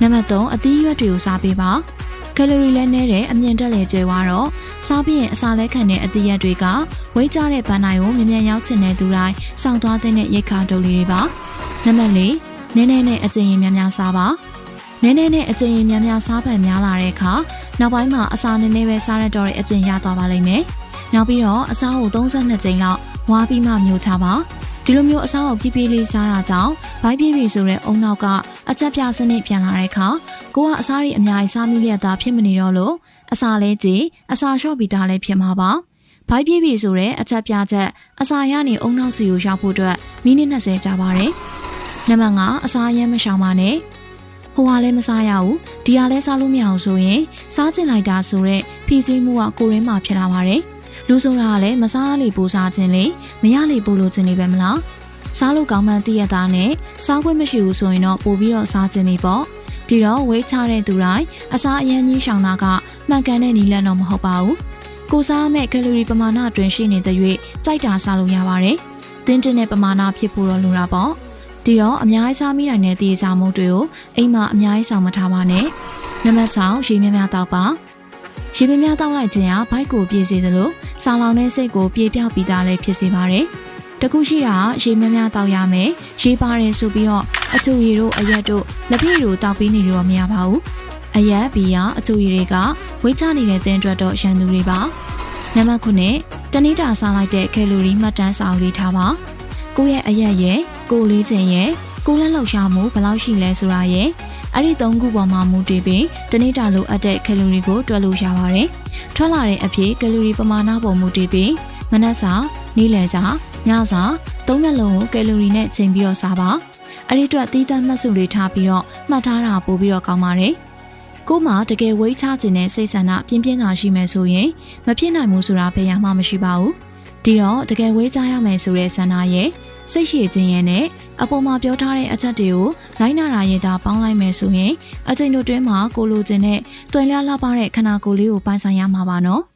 နံပါတ်3အသီးရွက်တွေကိုစားပေးပါကယ်လိုရီလည်းနည်းတဲ့အမြင့်တက်လေကျွဲသွားတော့စားပြီးရင်အစာလဲခံတဲ့အသီးရွက်တွေကဝိတ်ကျတဲ့ဗန်နိုင်ကိုမြ мян ရောက်ချင်တဲ့သူတိုင်းစောင့်သွားတဲ့ရိတ်ခါတုပ်လေးတွေပါနံပါတ်4နည်းနည်းနဲ့အကျဉ်းရင်များများစားပါနည်းနည်းနဲ့အကျဉ်းရင်များများစားဖန်များလာတဲ့အခါနောက်ပိုင်းမှာအစာနည်းနည်းပဲစားရတော့တဲ့အကျဉ်းရသွားပါလိမ့်မယ်နောက်ပြီးတော့အစာကို32ကြိမ်လောက်ဝါပြီးမှမျိုးချပါဒီလိုမျိုးအစာကိုပြည့်ပြည့်လေးစားတာကြောင့်ဘိုက်ပြည့်ပြီဆိုတဲ့အုံနောက်ကအချက်ပြစနစ်ပြန်လာတဲ့အခါကိုကအစာတွေအများကြီးစားမိလျက်သားဖြစ်မနေတော့လို့အစာလဲကြည်အစာလျှော့ပြီးသားလည်းဖြစ်မှာပါဘိုက်ပြည့်ပြီဆိုတဲ့အချက်ပြချက်အစာရနေအုံနောက်စီကိုရောက်ဖို့အတွက်မိနစ်20ကြာပါတယ်နံပါတ်5အစာရမ်းမရှောင်ပါနဲ့ဟိုဟာလည်းမစားရဘူးဒီဟာလည်းစားလို့မရအောင်ဆိုရင်စားကျင်လိုက်တာဆိုတဲ့ဖြည့်ဆည်းမှုကကိုရင်းမှာဖြစ်လာပါတယ်လူဆိုတာကလည်းမစားလေပိုးစားခြင်းလေမရလေပိုးလို့ခြင်းလေပဲမလားစားလို့ကောင်းမှန်းသိရတာနဲ့စားခွင့်မရှိဘူးဆိုရင်တော့ပို့ပြီးတော့စားခြင်းလေပေါ့ဒီတော့ဝေးချတဲ့သူတိုင်းအစားအရမ်းကြီးရှောင်တာကမှန်ကန်တဲ့နည်းလမ်းတော့မဟုတ်ပါဘူးကိုစားမဲ့ကယ်လိုရီပမာဏအတွင်းရှိနေတဲ့၍ကြိုက်တာစားလို့ရပါတယ်တင်းတင်းတဲ့ပမာဏဖြစ်ဖို့တော့လိုတာပေါ့ဒီတော့အများကြီးစားမိနိုင်တဲ့ဒီစားမှုတွေကိုအိမ်မှာအများကြီးဆောင်မထားပါနဲ့နံပါတ်6ရေများများတောက်ပါရေများများတောက်လိုက်ခြင်းဟာဘိုက်ကိုပြည့်စေသလိုစားလောင်တဲ့စိတ်ကိုပြေပြောက်ပြီးသားလည်းဖြစ်စေပါတယ်တခုရှိတာရေများများတောက်ရမယ်ရေပါတယ်ဆိုပြီးတော့အချိုရည်တို့အရက်တို့လက်ပြည့်တို့တောက်ပြီးနေလို့မရပါဘူးအရက်ဘီယာအချိုရည်တွေကဝိတ်ချနေတဲ့သင်အတွက်တော့ရန်သူတွေပါနံပါတ်9တနေ့တာစားလိုက်တဲ့ကယ်လိုရီမှတ်တမ်းစာအုပ်လေးထားပါကိုယ့်ရဲ့အရက်ရဲ့ကိုယ်လေးခြင်းရဲ့ကိုယ်လက်လှုပ်ရှားမှုဘယ်လောက်ရှိလဲဆိုတာရဲ့အဲ့ဒီ3ခုပေါ်မှာမူတည်ပြီးတနေ့တာလိုအပ်တဲ့ကယ်လိုရီကိုတွက်လို့ရပါတယ်။ထွက်လာတဲ့အဖြစ်ကယ်လိုရီပမာဏပေါ်မူတည်ပြီးမနက်စာနေ့လယ်စာညစာ3ရက်လုံးကိုကယ်လိုရီနဲ့ချိန်ပြီးတော့စားပါ။အဲ့ဒီအတွက်သီးသန့်မှတ်စုလေးထားပြီးတော့မှတ်ထားတာပို့ပြီးတော့ကောင်းပါတယ်။ကို့မှာတကယ်ဝေးချခြင်းနဲ့စိတ်ဆန္ဒပြင်းပြင်းသာရှိမယ်ဆိုရင်မဖြစ်နိုင်ဘူးဆိုတာဘယ်မှမရှိပါဘူး။ဒီတော့တကယ်ဝေးချရမယ်ဆိုတဲ့ဆန္ဒရဲ့စိတ်ရှည်ခြင်းရဲ့နဲ့အပေါ်မှာပြောထားတဲ့အချက်တွေကိုလိုက်နာတာရဲ့သာပေါင်းလိုက်မယ်ဆိုရင်အချိန်တို့တွင်းမှာကိုလိုချင်တဲ့တွင်လျလှပတဲ့ခန္ဓာကိုယ်လေးကိုပိုင်ဆိုင်ရမှာပါနော်။